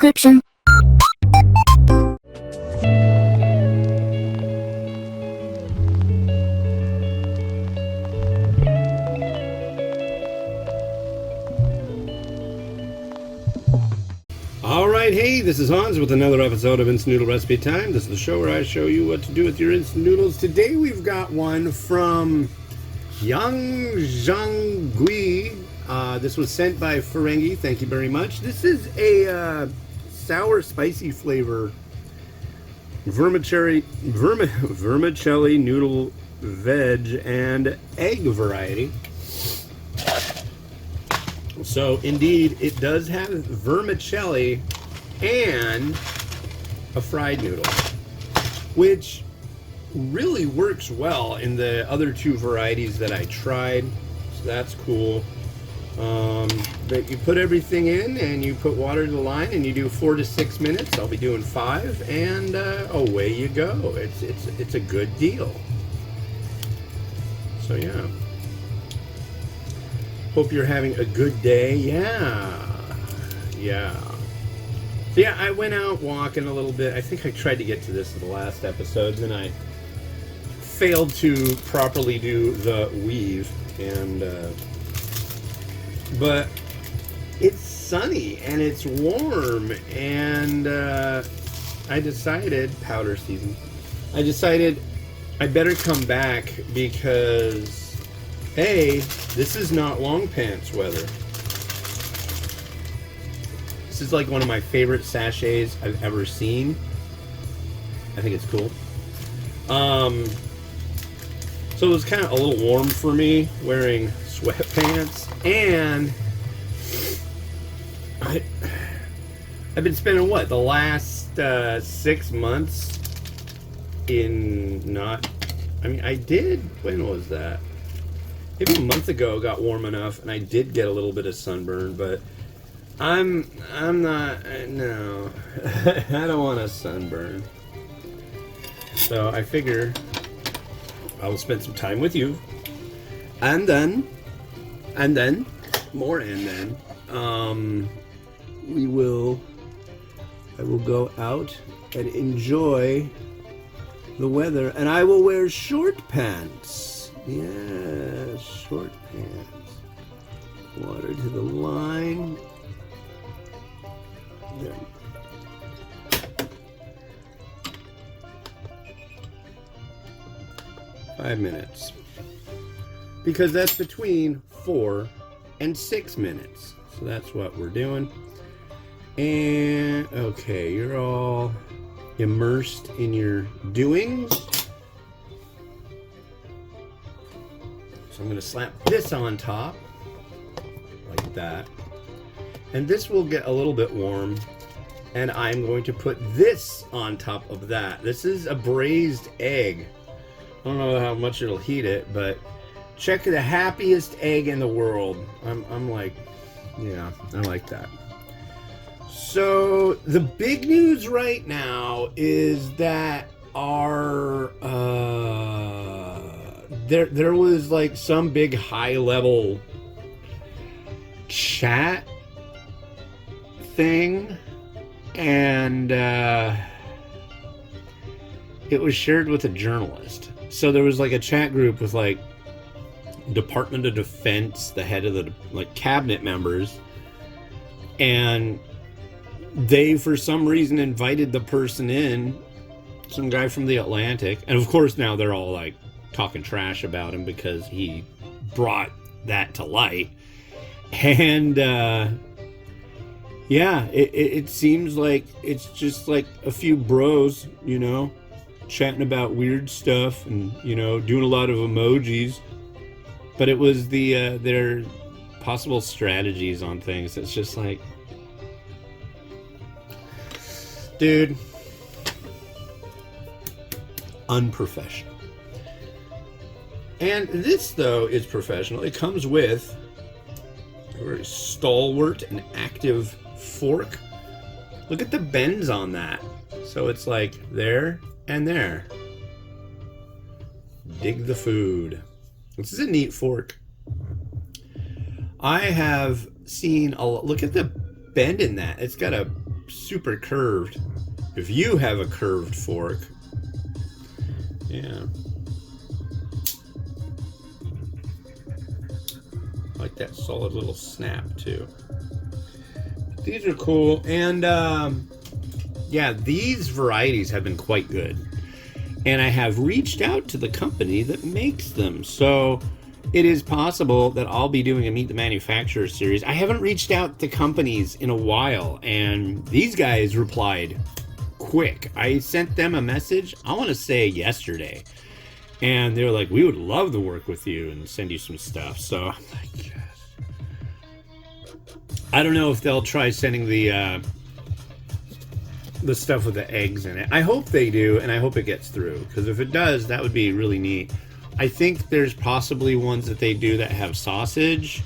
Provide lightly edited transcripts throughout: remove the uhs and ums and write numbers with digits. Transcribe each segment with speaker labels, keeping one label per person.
Speaker 1: description.
Speaker 2: Alright, hey, this is Hans with another episode of Instant Noodle Recipe Time. This is the show where I show you what to do with your instant noodles. Today we've got one from Zhang. This was sent by Ferengi. Thank you very much. This is a sour, spicy flavor vermicelli noodle veg and egg variety. So indeed, it does have vermicelli and a fried noodle, which really works well in the other two varieties that I tried. So that's cool. But you put everything in and you put water to the line and you do 4 to 6 minutes. I'll be doing 5, and away you go. It's a good deal. So yeah. Hope you're having a good day. Yeah. So yeah, I went out walking a little bit. I think I tried to get to this in the last episodes, and I failed to properly do the weave. And but it's sunny and it's warm, and I decided powder season. I decided I better come back because, hey, this is not long pants weather. This is like one of my favorite sachets I've ever seen. I think it's cool. So it was kind of a little warm for me wearing sweatpants, and I've been spending the last 6 months in not. I mean, I did. When was that? Maybe a month ago, it got warm enough, and I did get a little bit of sunburn, but I'm not. No, I don't want a sunburn. So I figure I will spend some time with you, and then more, and then I will go out and enjoy the weather, and I will wear short pants. Yeah, short pants. Water to the line. There. 5 minutes. Because that's between 4 and 6 minutes. So that's what we're doing. And okay, you're all immersed in your doings. So I'm going to slap this on top, like that. And this will get a little bit warm. And I'm going to put this on top of that. This is a braised egg. I don't know how much it'll heat it, but check the happiest egg in the world. I'm like, yeah, I like that. So the big news right now is that our there was like some big high level chat thing, and it was shared with a journalist. So there was like a chat group with like Department of Defense, the head of the cabinet members, and they for some reason invited the person in, some guy from the Atlantic, and of course now they're all like talking trash about him because he brought that to light. And yeah, it seems like it's just like a few bros, chatting about weird stuff and, doing a lot of emojis. But it was their possible strategies on things. It's just like, dude, unprofessional. And this, though, is professional. It comes with a very stalwart and active fork. Look at the bends on that. So it's like there and there. Dig the food. This is a neat fork. I have seen look at the bend in that. It's got a super curved. If you have a curved fork, yeah. Like that solid little snap too. These are cool, and yeah, these varieties have been quite good. And I have reached out to the company that makes them, so it is possible that I'll be doing a Meet the Manufacturer series. I haven't reached out to companies in a while, and these guys replied quick. I sent them a message, I want to say yesterday, and they were like, we would love to work with you and send you some stuff. So I'm like, yes. I don't know if they'll try sending the stuff with the eggs in it. I hope they do, and I hope it gets through, because if it does, that would be really neat. I think there's possibly ones that they do that have sausage.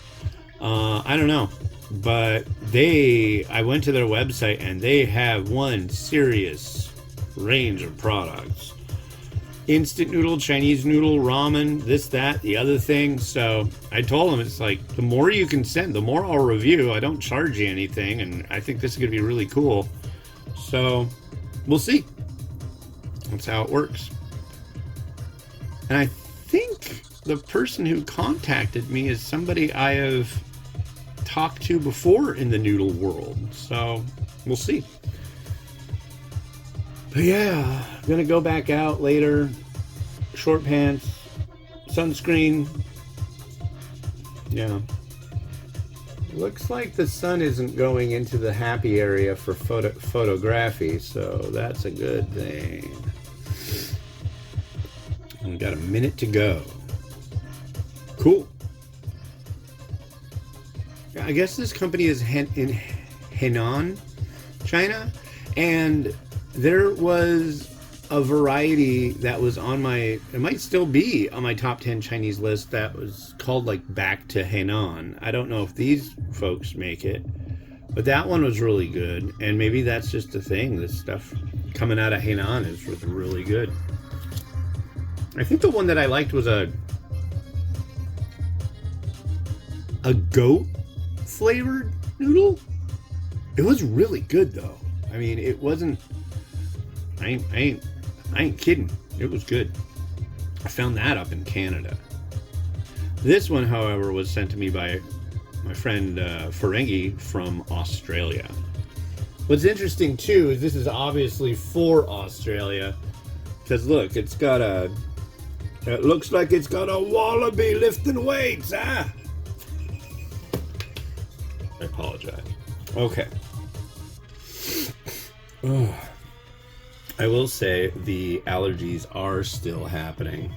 Speaker 2: I don't know, but I went to their website and they have one serious range of products. Instant noodle, Chinese noodle, ramen, this, that, the other thing. So I told them, it's like, the more you can send, the more I'll review. I don't charge you anything, and I think this is going to be really cool. So we'll see. That's how it works. And I think the person who contacted me is somebody I have talked to before in the noodle world. So we'll see. But yeah, I'm gonna go back out later. Short pants, sunscreen. Yeah. Looks like the sun isn't going into the happy area for photography, so that's a good thing. We've got a minute to go. Cool. I guess this company is in Henan, China, and there was a variety that was on it might still be on my top 10 Chinese list, that was called like Back to Henan. I don't know if these folks make it, but that one was really good, and maybe that's just a thing. This stuff coming out of Henan is really good. I think the one that I liked was a goat flavored noodle. It was really good though. I mean, it wasn't. I ain't kidding. It was good. I found that up in Canada. This one, however, was sent to me by my friend Ferengi from Australia. What's interesting too is this is obviously for Australia, because look, it looks like it's got a wallaby lifting weights, huh? I apologize. Okay. Oh. I will say the allergies are still happening.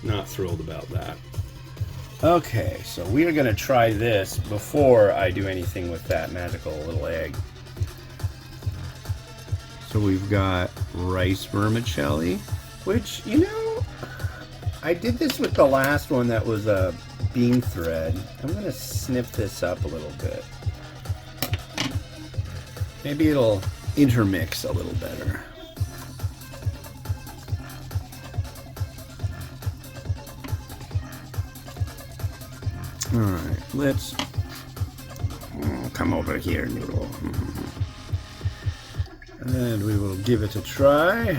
Speaker 2: Not thrilled about that. Okay, so we are going to try this before I do anything with that magical little egg. So we've got rice vermicelli, which, you know, I did this with the last one that was a bean thread. I'm going to snip this up a little bit. Maybe it'll intermix a little better. All right, let's come over here, Noodle. And we will give it a try.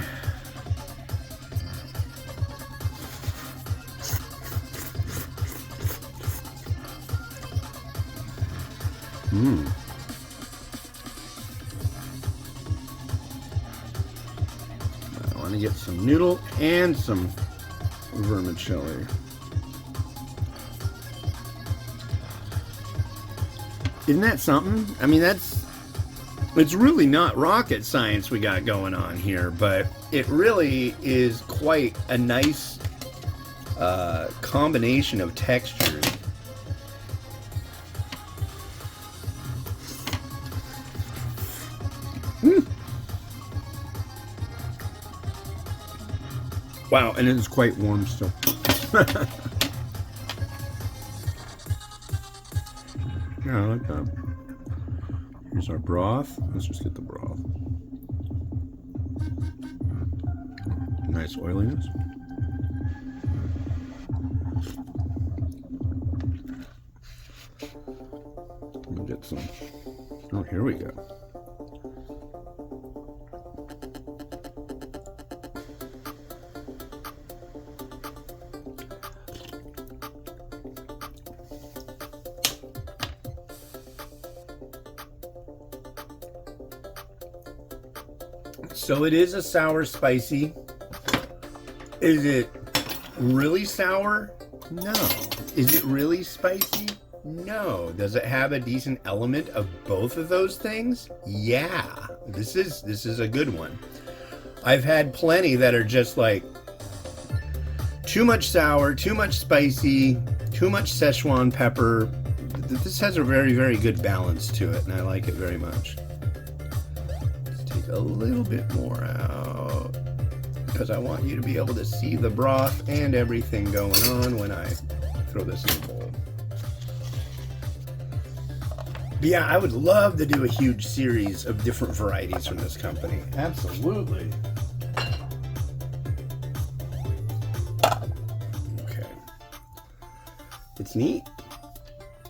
Speaker 2: I want to get some noodle and some vermicelli. Isn't that something? I mean, it's really not rocket science we got going on here, but it really is quite a nice combination of textures. Wow, and it is quite warm still. Yeah, I like that. Here's our broth. Let's just get the broth. Nice oiliness. We'll get some Oh, here we go. So it is a sour spicy. Is it really sour? No. Is it really spicy? No. Does it have a decent element of both of those things? Yeah. This is a good one. I've had plenty that are just like too much sour, too much spicy, too much Szechuan pepper. This has a very, very good balance to it, and I like it very much. A little bit more out because I want you to be able to see the broth and everything going on when I throw this in the bowl. But yeah, I would love to do a huge series of different varieties from this company. Absolutely. Okay. It's neat.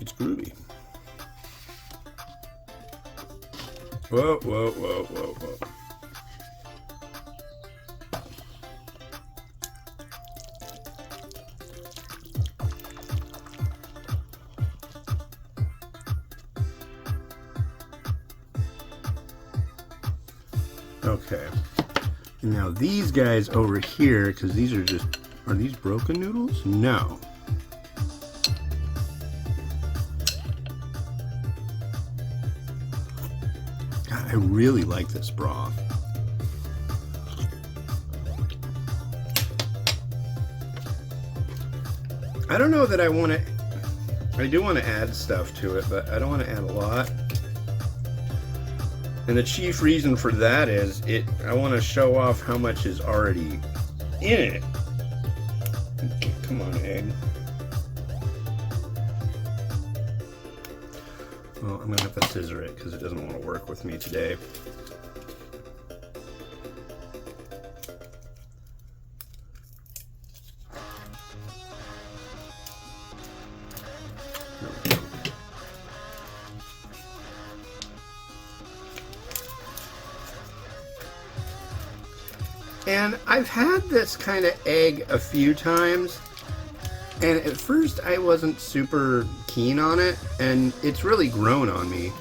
Speaker 2: It's groovy. Whoa, whoa, whoa, whoa, whoa. Okay. Now these guys over here, because these are just, are these broken noodles? No. I really like this broth. I don't know that I want to, I do want to add stuff to it, but I don't want to add a lot. And the chief reason for that is I want to show off how much is already in it. Come on, egg. Well, I'm going to have to scissor it because it doesn't want to work with me today. And I've had this kind of egg a few times, and at first I wasn't super keen on it, and it's really grown on me.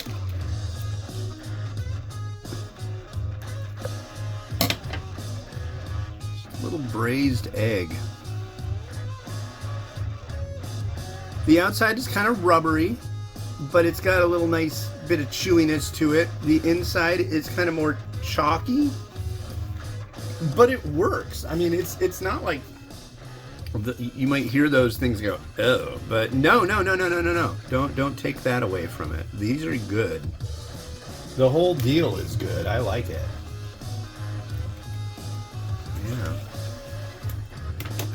Speaker 2: Little braised egg. The outside is kind of rubbery, but it's got a little nice bit of chewiness to it. The inside is kind of more chalky, but it works. I mean, it's not like you might hear those things go, oh, but no. Don't take that away from it. These are good. The whole deal is good. I like it. Yeah.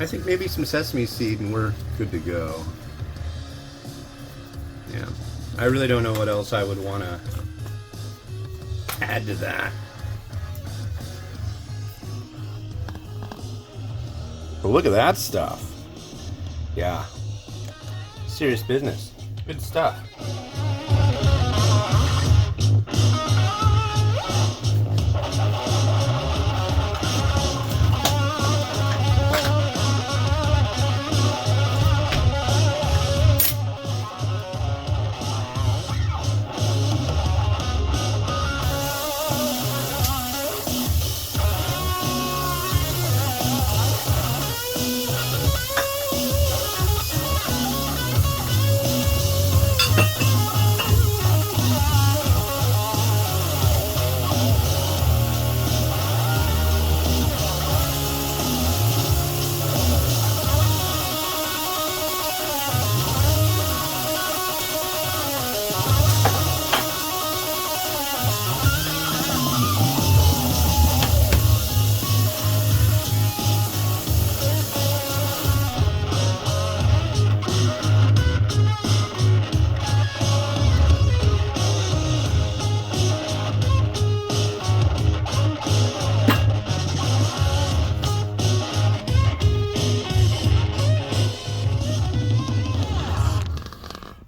Speaker 2: I think maybe some sesame seed and we're good to go. Yeah. I really don't know what else I would want to add to that. But look at that stuff. Yeah. Serious business. Good stuff.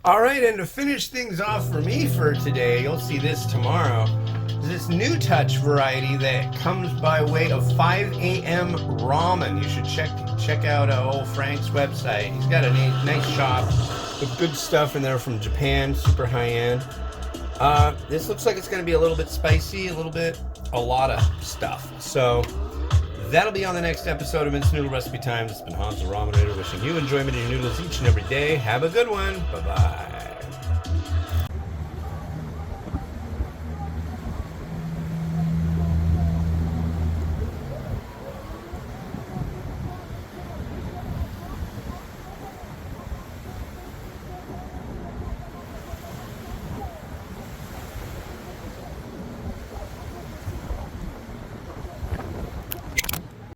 Speaker 2: All right, and to finish things off for me for today, you'll see this tomorrow. This new touch variety that comes by way of 5 a.m. ramen. You should check out old Frank's website. He's got a nice shop with good stuff in there from Japan, super high end. This looks like it's going to be a little bit spicy, a lot of stuff. So that'll be on the next episode of Mince Noodle Recipe Time. This has been Hans the Ramen Rater wishing you enjoyment in your noodles each and every day. Have a good one. Bye-bye.